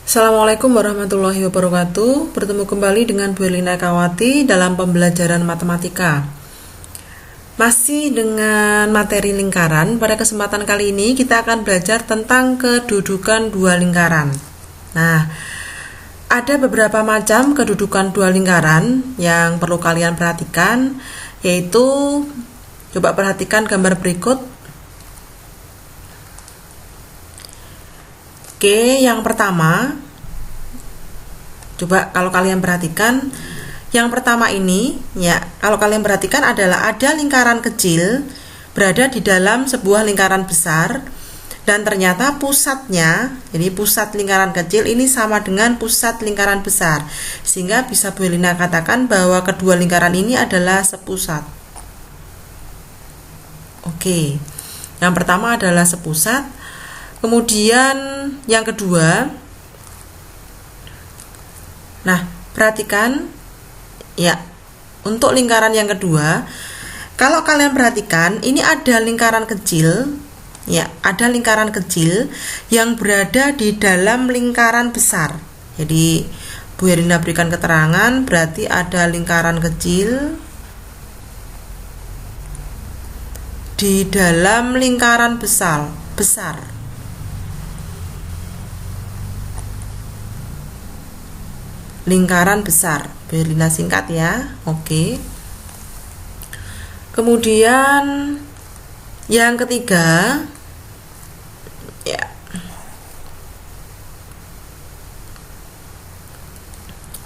Assalamualaikum warahmatullahi wabarakatuh. Bertemu kembali dengan Bu Elina Ekawati dalam pembelajaran matematika. Masih dengan materi lingkaran. Pada kesempatan kali ini kita akan belajar tentang kedudukan dua lingkaran. Nah, ada beberapa macam kedudukan dua lingkaran yang perlu kalian perhatikan, yaitu coba perhatikan gambar berikut. Oke, yang pertama, coba kalau kalian perhatikan, yang pertama ini, ya, kalau kalian perhatikan adalah ada lingkaran kecil berada di dalam sebuah lingkaran besar, dan ternyata pusatnya, jadi pusat lingkaran kecil ini sama dengan pusat lingkaran besar, sehingga bisa Bu Elina katakan bahwa kedua lingkaran ini adalah sepusat. Oke, yang pertama adalah sepusat. Kemudian yang kedua, nah perhatikan ya, untuk lingkaran yang kedua, kalau kalian perhatikan ini ada lingkaran kecil, ya, ada lingkaran kecil yang berada di dalam lingkaran besar. Jadi Bu Elina berikan keterangan, berarti ada lingkaran kecil di dalam lingkaran besar. Lingkaran besar, Bu Elina singkat ya. Oke. Kemudian yang ketiga, ya.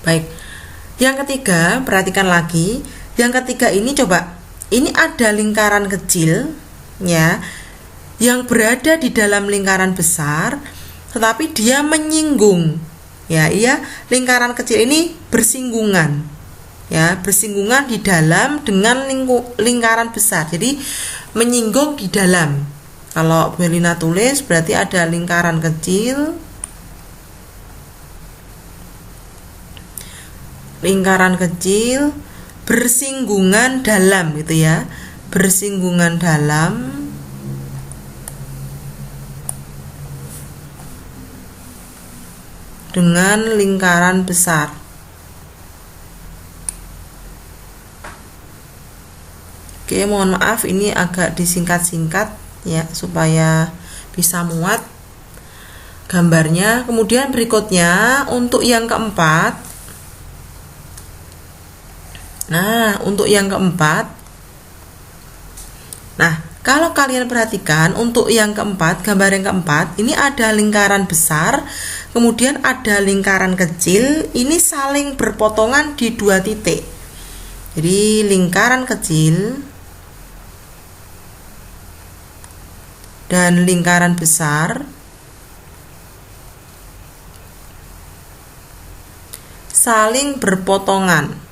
Baik. Yang ketiga, perhatikan lagi. Yang ketiga ini coba, ini ada lingkaran kecil ya, yang berada di dalam lingkaran besar, tetapi dia menyinggung. Ya, iya, lingkaran kecil ini bersinggungan. Ya, bersinggungan di dalam dengan lingkaran besar. Jadi menyinggung di dalam. Kalau Bu Elina tulis berarti ada lingkaran kecil, bersinggungan dalam gitu ya. Bersinggungan dalam dengan lingkaran besar. Oke, mohon maaf ini agak disingkat-singkat ya supaya bisa muat gambarnya. Kemudian berikutnya untuk yang keempat. Nah, untuk yang keempat, nah kalau kalian perhatikan untuk yang keempat, gambar yang keempat, ini ada lingkaran besar, kemudian ada lingkaran kecil, ini saling berpotongan di dua titik. Jadi lingkaran kecil dan lingkaran besar saling berpotongan.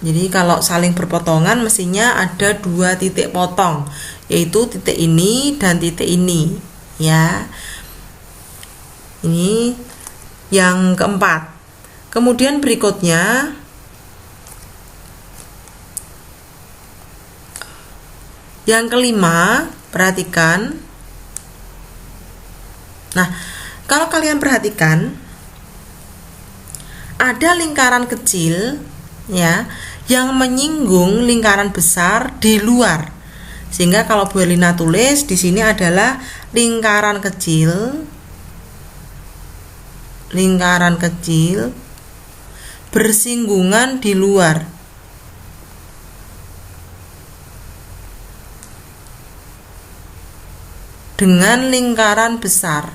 Jadi kalau saling berpotongan mestinya ada dua titik potong, yaitu titik ini dan titik ini ya. Ini yang keempat. Kemudian berikutnya yang kelima, perhatikan. Nah, kalau kalian perhatikan ada lingkaran kecil ya yang menyinggung lingkaran besar di luar. Sehingga kalau Bu Elina tulis di sini adalah lingkaran kecil bersinggungan di luar dengan lingkaran besar.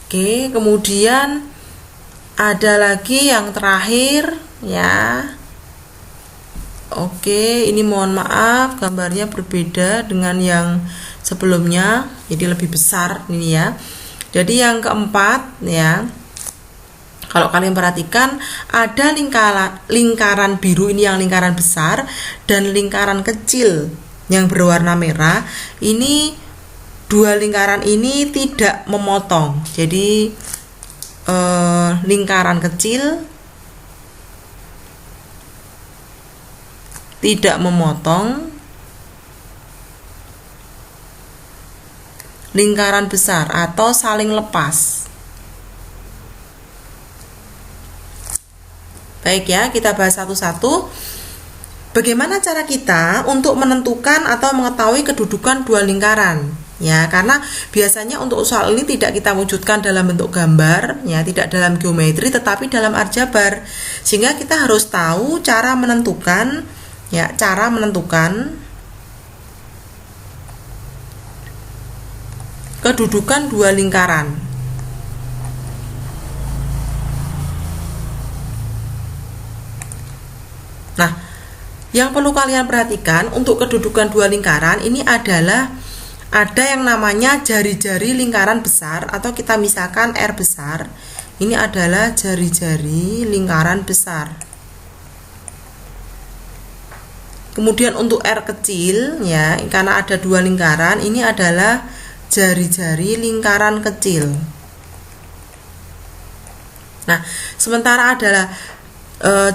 Oke, kemudian ada lagi yang terakhir ya. Oke, ini mohon maaf gambarnya berbeda dengan yang sebelumnya, jadi lebih besar ini ya. Jadi yang keempat ya, kalau kalian perhatikan ada lingkaran biru, ini yang lingkaran besar, dan lingkaran kecil yang berwarna merah. Ini dua lingkaran ini tidak memotong. Jadi lingkaran kecil tidak memotong lingkaran besar atau saling lepas. Baik ya, kita bahas satu-satu. Bagaimana cara kita untuk menentukan atau mengetahui kedudukan dua lingkaran? Ya, karena biasanya untuk soal ini tidak kita wujudkan dalam bentuk gambar, ya, tidak dalam geometri, tetapi dalam aljabar. Sehingga kita harus tahu cara menentukan, ya, cara menentukan kedudukan dua lingkaran. Nah, yang perlu kalian perhatikan untuk kedudukan dua lingkaran ini adalah ada yang namanya jari-jari lingkaran besar, atau kita misalkan R besar. Ini adalah jari-jari lingkaran besar. Kemudian untuk R kecil, ya, karena ada dua lingkaran, ini adalah jari-jari lingkaran kecil. Nah, sementara adalah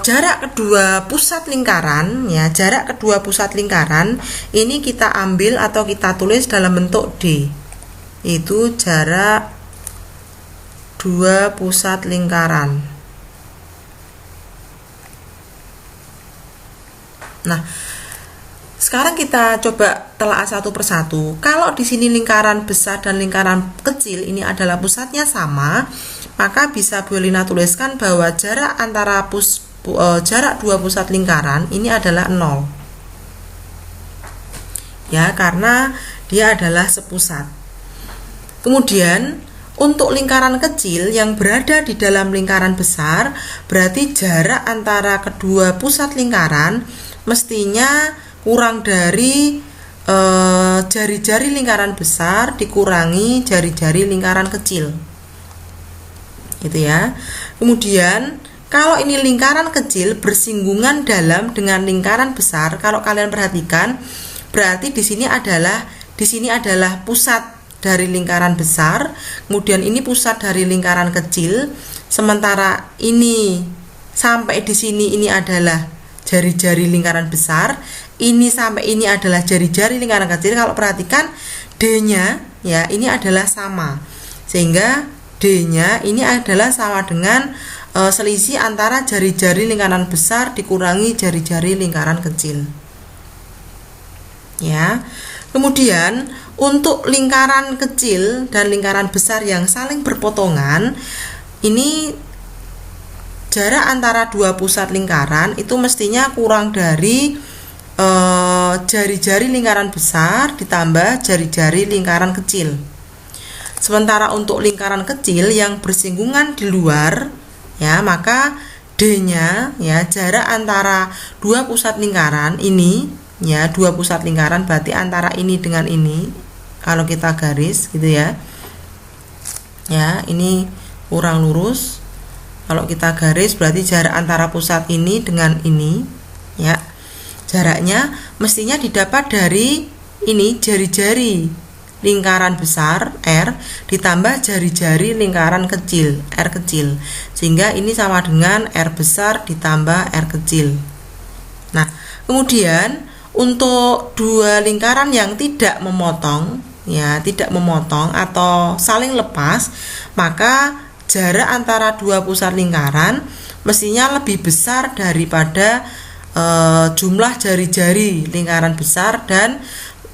jarak kedua pusat lingkaran, ya, jarak kedua pusat lingkaran ini kita ambil atau kita tulis dalam bentuk D. Itu jarak dua pusat lingkaran. Nah, sekarang kita coba telaah satu persatu. Kalau di sini lingkaran besar dan lingkaran kecil ini adalah pusatnya sama, maka bisa Bu Lina tuliskan bahwa jarak antara jarak dua pusat lingkaran ini adalah 0. Ya, karena dia adalah sepusat. Kemudian untuk lingkaran kecil yang berada di dalam lingkaran besar, berarti jarak antara kedua pusat lingkaran mestinya kurang dari jari-jari lingkaran besar dikurangi jari-jari lingkaran kecil, gitu ya. Kemudian kalau ini lingkaran kecil bersinggungan dalam dengan lingkaran besar, kalau kalian perhatikan, berarti di sini adalah pusat dari lingkaran besar, kemudian ini pusat dari lingkaran kecil, sementara ini sampai di sini ini adalah jari-jari lingkaran besar, ini sampai ini adalah jari-jari lingkaran kecil. Kalau perhatikan D-nya, ya, ini adalah sama, sehingga D-nya ini adalah sama dengan selisih antara jari-jari lingkaran besar dikurangi jari-jari lingkaran kecil. Ya. Kemudian untuk lingkaran kecil dan lingkaran besar yang saling berpotongan, ini jarak antara dua pusat lingkaran itu mestinya kurang dari jari-jari lingkaran besar ditambah jari-jari lingkaran kecil. Sementara untuk lingkaran kecil yang bersinggungan di luar, ya, maka D-nya, ya, jarak antara dua pusat lingkaran ini, ya, dua pusat lingkaran berarti antara ini dengan ini, kalau kita garis gitu ya. Ya, ini kurang lurus. Kalau kita garis berarti jarak antara pusat ini dengan ini, ya. Jaraknya mestinya didapat dari ini jari-jari lingkaran besar R ditambah jari-jari lingkaran kecil R kecil, sehingga ini sama dengan R besar ditambah R kecil. Nah, kemudian untuk dua lingkaran yang tidak memotong, ya, tidak memotong atau saling lepas, maka jarak antara dua pusat lingkaran mestinya lebih besar daripada jumlah jari-jari lingkaran besar dan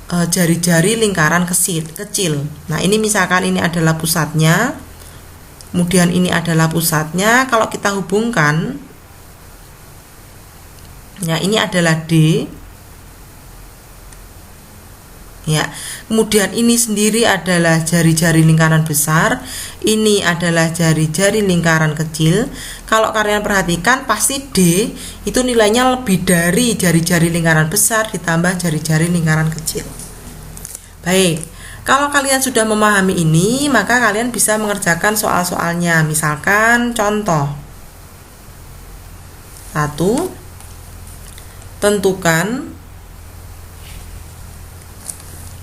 jari-jari lingkaran kecil. Nah, ini misalkan ini adalah pusatnya, kemudian ini adalah pusatnya. Kalau kita hubungkan, ya, ini adalah D, ya. Kemudian ini sendiri adalah jari-jari lingkaran besar, ini adalah jari-jari lingkaran kecil. Kalau kalian perhatikan, pasti D itu nilainya lebih dari jari-jari lingkaran besar ditambah jari-jari lingkaran kecil. Baik, kalau kalian sudah memahami ini, maka kalian bisa mengerjakan soal-soalnya. Misalkan contoh 1, tentukan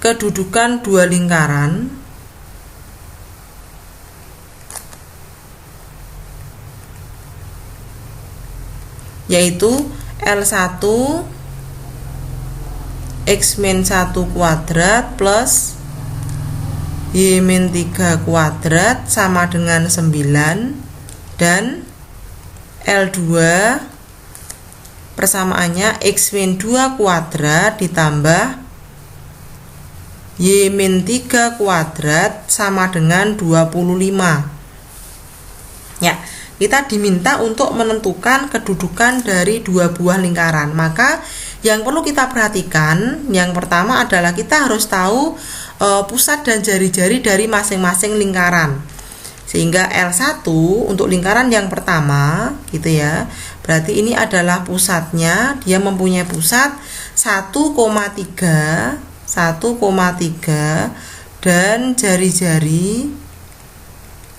kedudukan dua lingkaran yaitu L1 X-1 kuadrat plus Y-3 kuadrat sama dengan 9, dan L2 persamaannya X-2 kuadrat ditambah Y-3 kuadrat sama dengan 25. Ya, kita diminta untuk menentukan kedudukan dari dua buah lingkaran. Maka yang perlu kita perhatikan, yang pertama adalah kita harus tahu pusat dan jari-jari dari masing-masing lingkaran. Sehingga L1 untuk lingkaran yang pertama gitu ya. Berarti ini adalah pusatnya, dia mempunyai pusat 1,3 dan jari-jari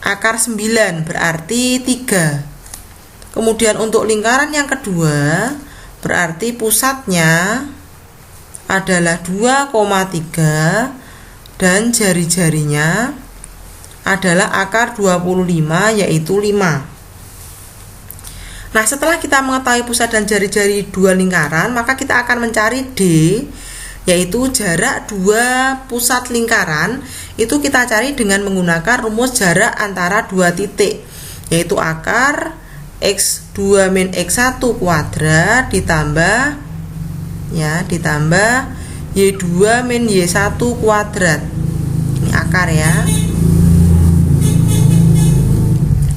akar 9 berarti 3. Kemudian untuk lingkaran yang kedua berarti pusatnya adalah 2,3 dan jari-jarinya adalah akar 25 yaitu 5. Nah, setelah kita mengetahui pusat dan jari-jari dua lingkaran, maka kita akan mencari D, yaitu jarak dua pusat lingkaran. Itu kita cari dengan menggunakan rumus jarak antara dua titik, yaitu akar X2 min X1 kuadrat ditambah Y2 min Y1 kuadrat. Ini akar ya.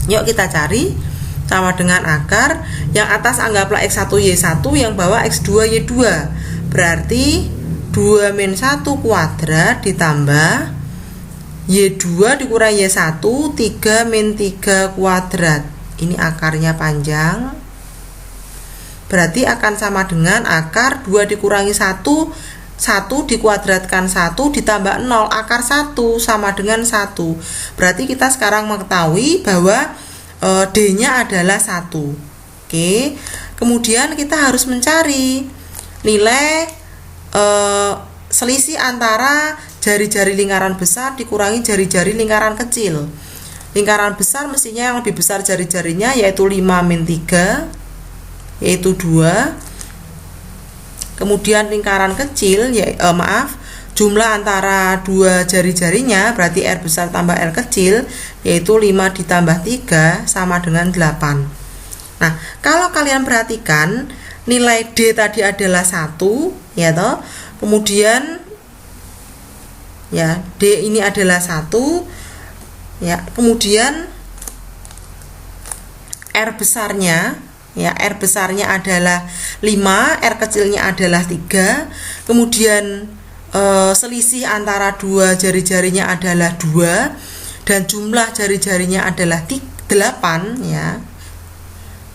Yuk kita cari. Sama dengan akar, yang atas anggaplah X1 Y1, yang bawah X2 Y2. Berarti 2 min 1 kuadrat ditambah Y2 dikurangi Y1, 3 min 3 kuadrat. Ini akarnya panjang. Berarti akan sama dengan akar 2 dikurangi 1 dikuadratkan 1 ditambah 0, akar 1 sama dengan 1. Berarti kita sekarang mengetahui bahwa D-nya adalah 1. Oke. Kemudian kita harus mencari nilai selisih antara jari-jari lingkaran besar dikurangi jari-jari lingkaran kecil. Lingkaran besar mestinya yang lebih besar jari-jarinya, yaitu 5 min 3 yaitu 2. Kemudian lingkaran kecil jumlah antara dua jari-jarinya berarti R besar tambah R kecil, yaitu 5 ditambah 3 sama dengan 8. Nah, kalau kalian perhatikan nilai D tadi adalah 1 ya toh. Kemudian ya D ini adalah 1 ya. Kemudian R besarnya adalah 5, R kecilnya adalah 3. Kemudian selisih antara dua jari-jarinya adalah 2 dan jumlah jari-jarinya adalah 8 ya.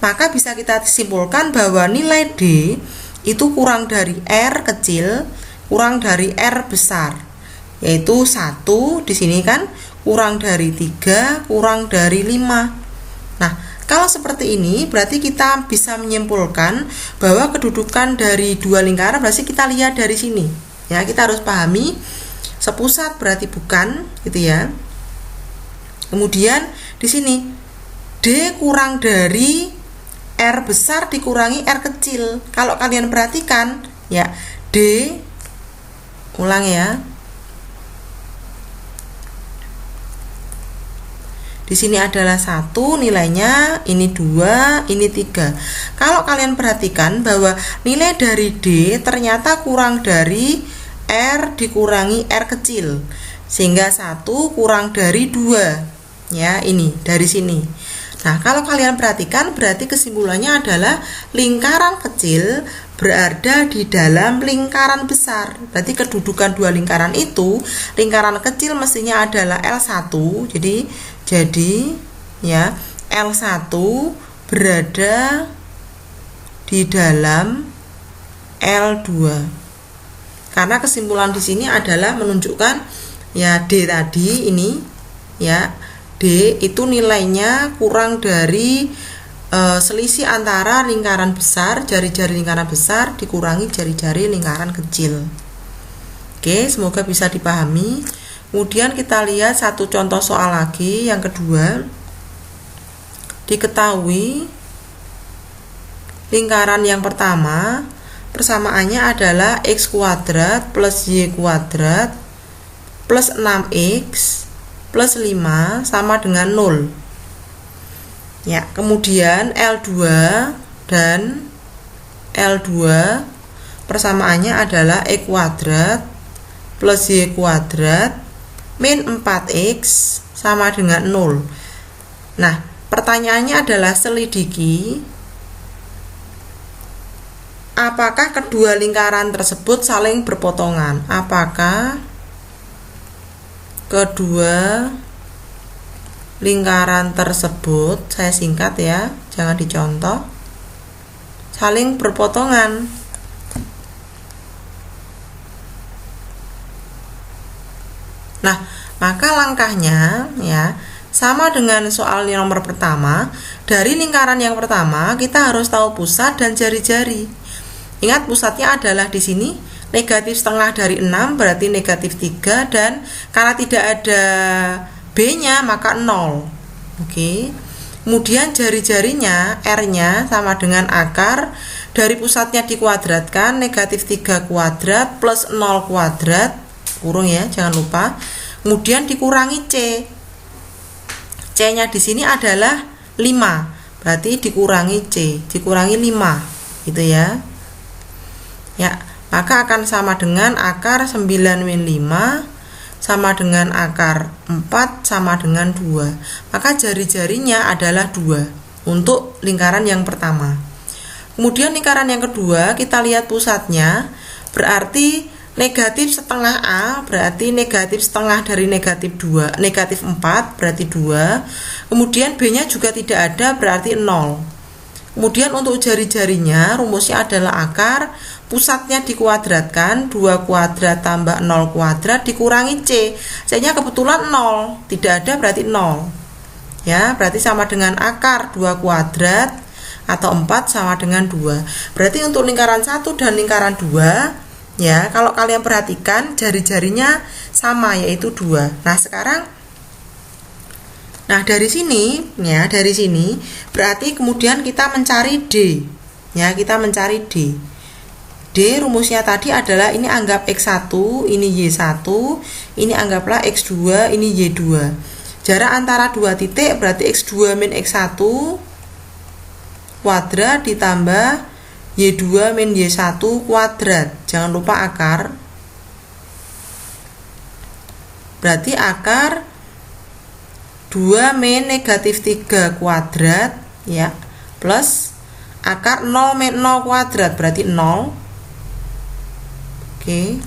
Maka bisa kita simpulkan bahwa nilai D itu kurang dari R kecil kurang dari R besar, yaitu 1 di sini kan kurang dari 3 kurang dari 5. Nah, kalau seperti ini berarti kita bisa menyimpulkan bahwa kedudukan dari dua lingkaran. Berarti kita lihat dari sini ya, kita harus pahami sepusat berarti bukan gitu ya. Kemudian di sini D kurang dari R besar dikurangi R kecil. Kalau kalian perhatikan ya, D ulang ya. Di sini adalah 1 nilainya, ini 2, ini 3. Kalau kalian perhatikan bahwa nilai dari D ternyata kurang dari R dikurangi R kecil, sehingga 1 kurang dari 2 ya, ini dari sini. Nah, kalau kalian perhatikan berarti kesimpulannya adalah lingkaran kecil berada di dalam lingkaran besar. Berarti kedudukan dua lingkaran itu, lingkaran kecil mestinya adalah L1. Jadi ya, L1 berada di dalam L2. Karena kesimpulan di sini adalah menunjukkan ya D tadi ini ya, D itu nilainya kurang dari selisih antara lingkaran besar, jari-jari lingkaran besar dikurangi jari-jari lingkaran kecil. Oke, semoga bisa dipahami. Kemudian kita lihat satu contoh soal lagi, yang kedua. Diketahui lingkaran yang pertama persamaannya adalah X kuadrat plus Y kuadrat plus 6x plus 5 sama dengan 0. Ya, kemudian L2 dan L2 persamaannya adalah x kuadrat plus y kuadrat min 4x sama dengan 0. Nah, pertanyaannya adalah selidiki apakah kedua lingkaran tersebut saling berpotongan. Apakah kedua lingkaran tersebut, saya singkat ya, jangan dicontoh, saling berpotongan. Nah, maka langkahnya ya sama dengan soal yang nomor pertama. Dari lingkaran yang pertama kita harus tahu pusat dan jari-jari. Ingat pusatnya adalah di sini negatif setengah dari 6 berarti negatif 3, dan karena tidak ada B-nya maka 0. Oke. Kemudian jari-jarinya R-nya sama dengan akar dari pusatnya dikuadratkan negatif 3 kuadrat plus 0 kuadrat kurung ya, jangan lupa. Kemudian dikurangi C. C-nya di sini adalah 5. Berarti dikurangi C, dikurangi 5 gitu ya. Ya, maka akan sama dengan akar 9 min 5 sama dengan akar 4 sama dengan 2. Maka jari-jarinya adalah 2 untuk lingkaran yang pertama. Kemudian lingkaran yang kedua kita lihat pusatnya, berarti negatif setengah A berarti negatif setengah dari negatif 2, negatif 4 berarti 2. Kemudian B-nya juga tidak ada berarti 0. Kemudian untuk jari-jarinya rumusnya adalah akar pusatnya dikuadratkan 2 kuadrat tambah 0 kuadrat dikurangi C. C-nya kebetulan 0, tidak ada berarti 0. Ya, berarti sama dengan akar 2 kuadrat atau 4 sama dengan 2. Berarti untuk lingkaran 1 dan lingkaran 2 ya, kalau kalian perhatikan jari-jarinya sama yaitu 2. Nah, sekarang dari sini ya, dari sini berarti kemudian kita mencari D. Ya, kita mencari D. D rumusnya tadi adalah ini anggap X1, ini Y1, ini anggaplah X2, ini Y2. Jarak antara dua titik berarti X2 min X1 kuadrat ditambah Y2 min Y1 kuadrat. Jangan lupa akar. Berarti akar 2 min negatif 3 kuadrat ya, plus akar 0 min 0 kuadrat berarti 0. Oke.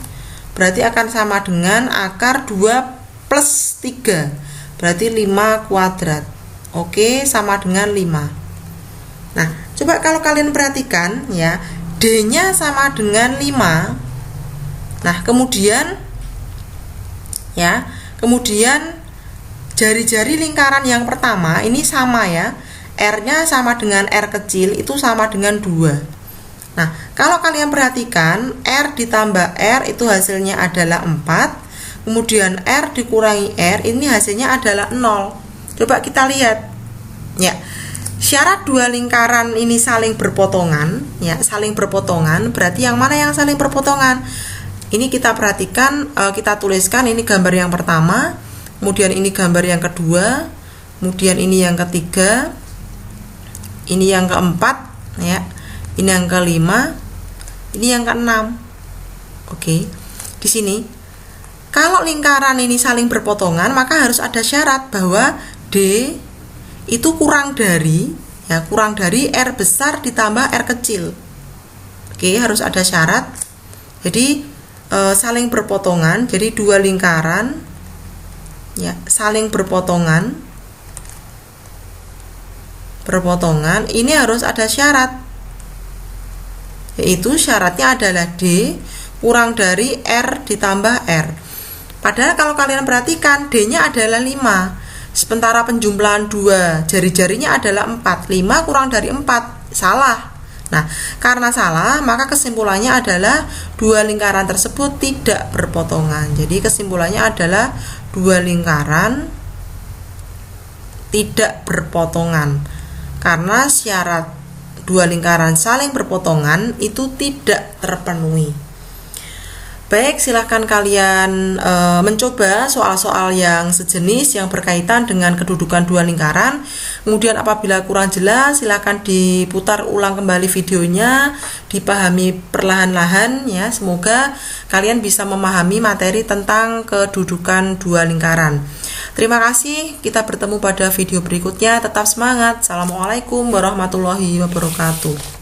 Berarti akan sama dengan akar 2 plus 3 berarti 5 kuadrat. Oke, sama dengan 5. Nah, coba kalau kalian perhatikan ya, D-nya sama dengan 5. Nah, kemudian ya, kemudian jari-jari lingkaran yang pertama ini sama ya. R-nya sama dengan R kecil itu sama dengan 2. Nah, kalau kalian perhatikan R ditambah R itu hasilnya adalah 4. Kemudian R dikurangi R ini hasilnya adalah 0. Coba kita lihat. Ya. Syarat dua lingkaran ini saling berpotongan, ya, saling berpotongan. Berarti yang mana yang saling berpotongan? Ini kita perhatikan, kita tuliskan ini gambar yang pertama, kemudian ini gambar yang kedua, kemudian ini yang ketiga, ini yang keempat, ya, ini yang kelima, ini yang keenam. Oke, di sini kalau lingkaran ini saling berpotongan, maka harus ada syarat bahwa D itu kurang dari R besar ditambah R kecil. Oke, harus ada syarat. Jadi saling berpotongan, jadi dua lingkaran ya saling berpotongan ini harus ada syarat, yaitu syaratnya adalah D kurang dari R ditambah R. Padahal kalau kalian perhatikan D-nya adalah 5. Sementara penjumlahan 2 jari-jarinya adalah 4. 5 kurang dari 4. Salah. Nah, karena salah, maka kesimpulannya adalah dua lingkaran tersebut tidak berpotongan. Jadi kesimpulannya adalah dua lingkaran tidak berpotongan. Karena syarat dua lingkaran saling berpotongan itu tidak terpenuhi. Baik, silahkan kalian mencoba soal-soal yang sejenis yang berkaitan dengan kedudukan dua lingkaran. Kemudian apabila kurang jelas, silahkan diputar ulang kembali videonya, dipahami perlahan-lahan ya. Semoga kalian bisa memahami materi tentang kedudukan dua lingkaran. Terima kasih, kita bertemu pada video berikutnya. Tetap semangat. Assalamualaikum warahmatullahi wabarakatuh.